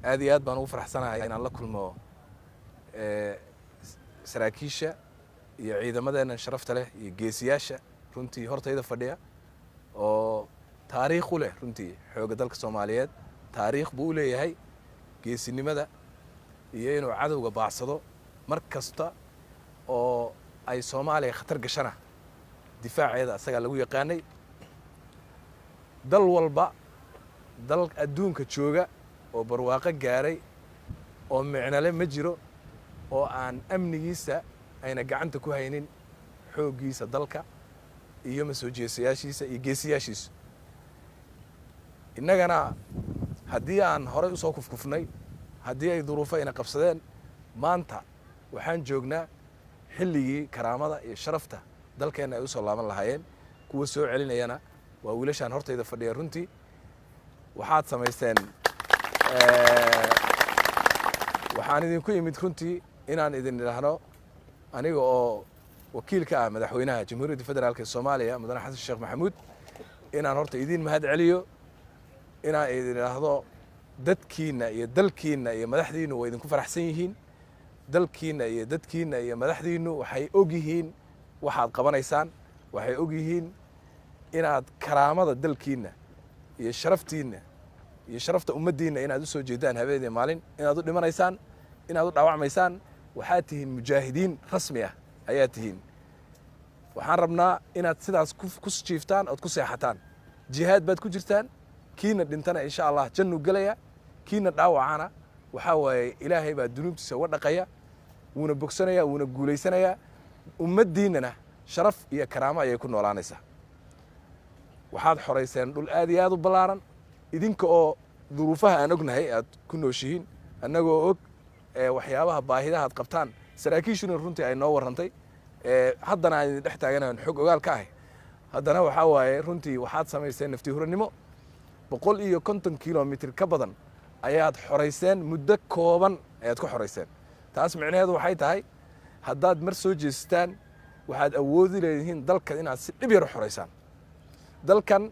aad iyo aad baan ugu faraxsanahay inaan la kulmo saraakiisha iyo ciidamadeena sharafta leh iyo geesiyaasha runtii hortayda fadhiya oo taariikh u leh runtii xooga dalka Soomaaliyeed taariikh buu leeyahay geesinimada iyo inuu cadawga baacsado mar kasta oo ay Soomaaliya khatar gashana difaaceeda asaga lagu yaqaanay dal walba dal adduunka jooga oo barwaaqo gaaray oo micnale ma jiro oo aan amnigiisa ayna gacanta ku haynin xoogiisa dalka iyo mas'uuliyiintiisa iyo geesiyaashiisa innagana haddii aan horay u soo kufkufnay haddii ay duruufo ina qabsadeen maanta waxaan joognaa xilligii karaamada iyo sharafta dalkeena ay u soo laaban lahaayeen kuwa soo celinayana waa wiilashan hortayda fadhiya runtii waxaad samaysteen waxaan idinku imid runtii inaan idin idhaahno aniga oo wakiilka ah madaxweynaha jamhuuriyadda federaalka Soomaaliya mudane xasan sheekh maxamuud inaan horta idin mahad celiyo inaan idin idhaahdo dadkiina iyo dalkiina iyo madaxdiinu way idinku faraxsan yihiin dalkiina iyo dadkiina iyo madaxdiinu waxay og yihiin waxaad qabanaysaan waxay og yihiin inaad karaamada dalkiina iyo sharaftiina iyo sharafta ummaddiina inaad u soo jeedaan habeenii maalin inaad u dhimanaysaan inaad u dhaawacmaysaan waxaad tihiin mujaahidiin rasmi ah ayaad tihiin waxaan rabnaa inaad sidaas ku jiiftaan oo ku seexataan jihaad baad ku jirtaan kiina dhintana insha Allah jannu galaya kiina dhaawacana waxa waaye ilaahay baa dunuubtiisa uga dhaqaya wuuna bogsanaya wuuna guuleysanaya ummaddiinana sharaf iyo karaamo ayay ku noolaanaysaa waxaad xoreyseen dhul aad iyo aad u ballaaran idinka oo duruufaha aan ognahay aad ku nooshihiin annagoo og waxyaabaha baahidaha aad qabtaan saraakiishuna runtii ay noo warrantay haddana aan idin dhex taaganayn xog ogaal ka ahay haddana waxaa waaye runtii waxaad samayseen nafti huranimo 150 kilomitir ka badan ayaad xoreyseen muddo kooban ayaad ku xoreyseen taas micnaheedu waxay tahay haddaad mar soo jeestaan waxaad awoodi leedihiin dalka inaad si dhib yar u xoreysaan dalkan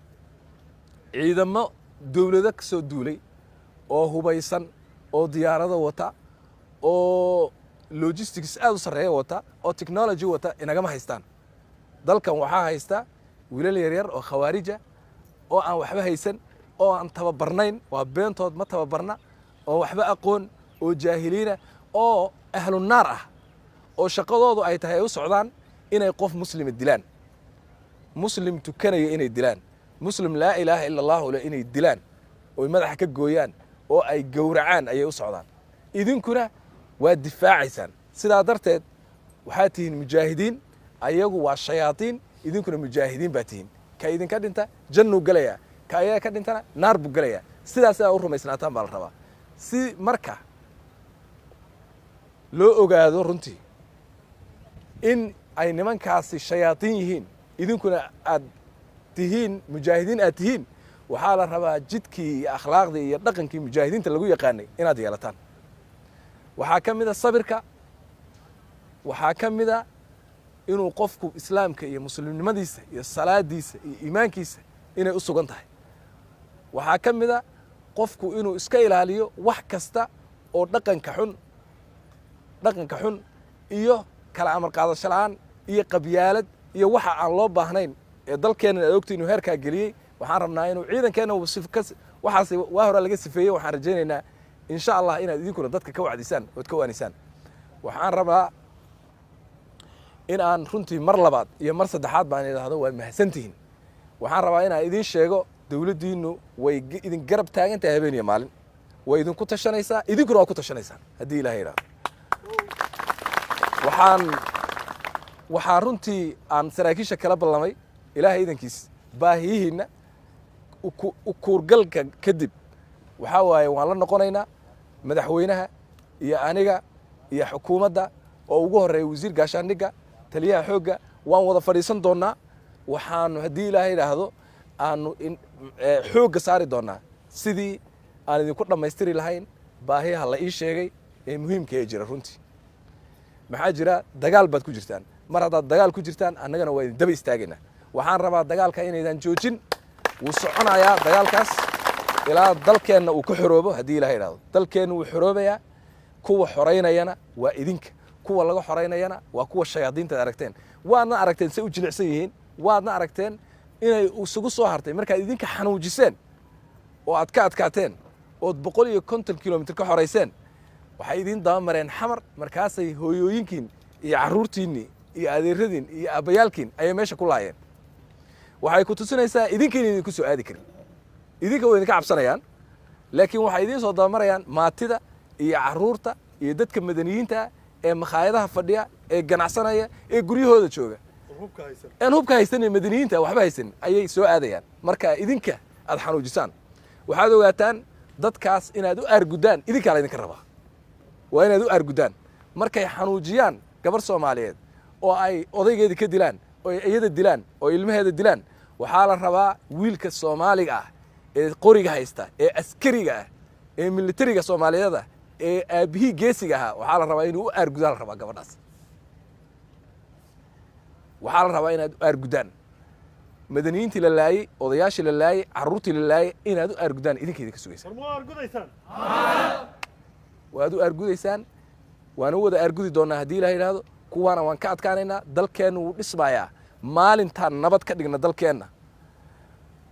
ciidamo dawladda ka soo duulay oo hubaysan oo diyaarado wata oo logistics aad u sareeya wata oo technology wata inagama haystaan dalkan waxaa haysta wiilal yaryar oo khawaarija oo aan waxba haysan oo aan tababarnayn waa beentood ma tababarna oo waxba aqoon oo jaahiliina oo ahlu naar ah oo shaqadoodu ay tahay u socdaan inay qof muslim dilaan muslim tukanaya inay dilaan muslim laa ilaaha illa allah inay dilaan oo madaxa ka gooyaan oo ay gowracaan ayay u socdaan idinkuna waa difaacaysaan sidaa darteed waxaad tihiin mujaahidiin ayagu waa shayaatiin idinkuna mujaahidiin baa tihiin ka idinka dhinta jannu galaya ka ayaga ka dhintana naar buu galaya sidaas aad u rumaysnaataan baa la rabaa si marka loo ogaado runtii in ay nimankaasi shayaatiin yihiin idinkuna aad tihiin mujaahidiin aad tihiin waxaa la rabaa jidkii iyo akhlaaqdii iyo dhaqankii mujaahidiinta lagu yaqaanay inaad yeelataan waxaa ka mid ah sabirka waxaa ka mid ah inuu qofku islaamka iyo muslimnimadiisa iyo salaadiisa iyo iimaankiisa inay u sugan tahay waxaa ka mid ah qofku inuu iska ilaaliyo wax kasta oo dhaqanka xun iyo kala amar qaadasho la'aan iyo qabyaalad iyo waxa aan loo baahnayn ee dalkeena aad ogtiin inuu heerkaa geliyey waxaan rabnaa inuu ciidankeena waxaas waa hore laga sifeeyey waxaan rajaynaynaa insha Allah inaad idinkuna dadka ka wacdisaan oo ka waanisaan waxaan rabaa in aan runtii mar labaad iyo mar saddexaad baan idhaahdo waa mahadsantihiin waxaan rabaa inaan idin sheego dawladdiinu way idin garab taagan tahay habeen iyo maalin way idinku tashanaysaa idinkuna waa ku tashanaysaan haddii ilaahay yiraahdo waxaan runtii aan saraakiisha kala ballamay ilaahay idankiis baahiyihiinna u kuurgalka kadib waxaa waaye waan la noqonaynaa madaxweynaha iyo aniga iyo xukuumadda oo ugu horeeya wasiir gaashaandhigga taliyaha xoogga waan wada fadhiisan doonnaa waxaanu haddii ilaahay yidhaahdo aanu xoogga saari doonnaa sidii aan idinku dhammaystiri lahayn baahiyaha la ii sheegay ee muhiimka ee jira runtii maxaa jira dagaal baad ku jirtaan mar haddaad dagaal ku jirtaan annagana waa idin daba istaagaynaa waxaan rabaa dagaalka inaydan joojin wuu soconayaa dagaalkaas ilaa dalkeenna uu ka xoroobo haddii ilaahay idhaahdo dalkeenna wuu xoroobayaa kuwa xoraynayana waa idinka kuwa laga xoraynayana waa kuwa shayaadiinta aragteen waadna aragteen say u jilicsan yihiin waadna aragteen inay isugu soo hartay markaad idinka xanuujiseen oo aad ka adkaateen ood 150 kilomitir ka xorayseen waxay idin daba mareen xamar markaasay hooyooyinkiin iyo carruurtiinni iyo adeeradiin iyo aabbayaalkiin ayay meesha ku laayeen waxay ku tusinaysaa idinkiin idinku soo aadi karin idinka way idinka cabsanayaan laakiin waxay idin soo daba marayaan maatida iyo carruurta iyo dadka madaniyiinta ee makhaayadaha fadhiya ee ganacsanaya ee guryahooda jooga aan hubka haysan madaniyiinta waxba haysan ayay soo aadayaan marka idinka aad xanuujisaan waxaad ogaataan dadkaas inaad u aargudaan idinka la idinka rabaa waa inaad u aargudaan markay xanuujiyaan gabar Soomaaliyeed oo ay odaygeeda ka dilaan oo ay iyada dilaan oo ilmaheeda dilaan waxaa la rabaa wiilka Soomaaliga ah ee qoriga haysta ee askariga ah ee militariga Soomaaliyeed ee aabihii geesiga ah waxaa la rabaa inuu u aargudaan la rabaa gabadhaas waxaa la rabaa inaad u aargudaan madaniyiintii la laayay odayaashii la laayay carruurtii la laayay inaad u aargudaan idinkeeda ka sugaysaan waad u aargudaysaan waana wada aargudi doonaa haddii ilaahay yidhaahdo kuwaana waan ka adkaanaynaa dalkeenna wuu dhismayaa maalintaan nabad ka dhigna dalkeenna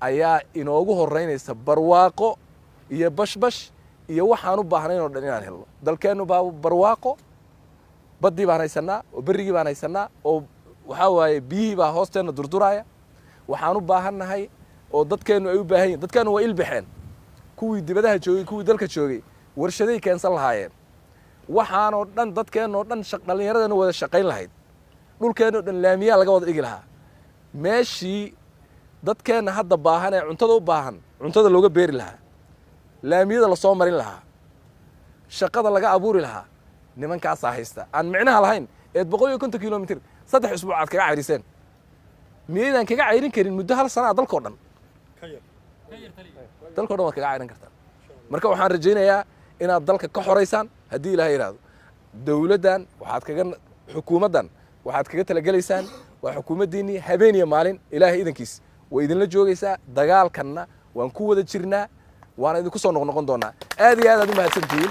ayaa inoogu horraynaysa barwaaqo iyo bashbash iyo waxaan u baahnayn oo dhan inaan helno dalkeennu baa barwaaqo baddii baan haysanaa oo berrigii baan haysanaa oo waxaa waaye biyihii baa hoosteenna durduraya waxaan u baahannahay oo dadkeennu ay u baahan yihin dadkeennu waa ilbaxeen kuwii dibadaha joogay kuwii dalka joogay warshaday keensan lahaayeen waxaanoo dhan dadkeennoo dhan dhallinyaradeennu wada shaqayn lahayd dhulkeennoo dhan laamiyaa laga wada dhigi lahaa meeshii dadkeenna hadda baahan ee cuntada u baahan cuntada looga beeri lahaa laamiyada la soo marin lahaa shaqada laga abuuri lahaa nimankaasaa haysta aan micnaha lahayn eed 150 kilomitir 3 usbuuc aad kaga cayriseen miyaydaan kaga cayrin karin muddo hal sana dalkoo dhan waad kaga cayrin kartaan marka waxaan rajaynayaa inaad dalka ka xoraysaan haddii ilaahay yidhaahdo dawladdan xukuumaddan waxaad kaga talagelaysaan waa xukuumaddiinnii habeen iyo maalin ilaahay idankiis way idinla joogaysaa dagaalkanna waan ku wada jirnaa waana idinku soo noqnoqon doonaa aad iyo aad aad u mahadsantihiin